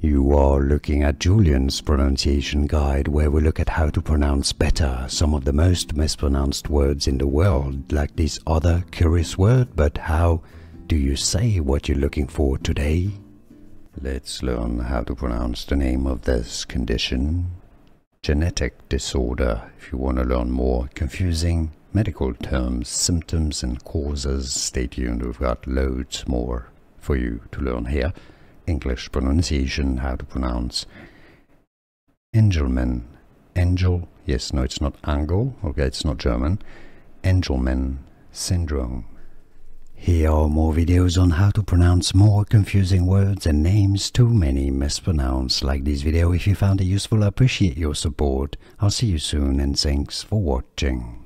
You are looking at Julian's pronunciation guide, where we look at how to pronounce better some of the most mispronounced words in the world, like this other curious word. But how do you say what you're looking for today? Let's learn how to pronounce the name of this condition. Genetic disorder. If you want to learn more confusing medical terms, symptoms and causes, stay tuned. We've got loads more for you to learn here. English pronunciation, how to pronounce Angelman. Angel, yes, no, it's not Angel, okay, it's not German. Angelman Syndrome. Here are more videos on how to pronounce more confusing words and names too many mispronounced. Like this video if you found it useful. I appreciate your support. I'll see you soon and thanks for watching.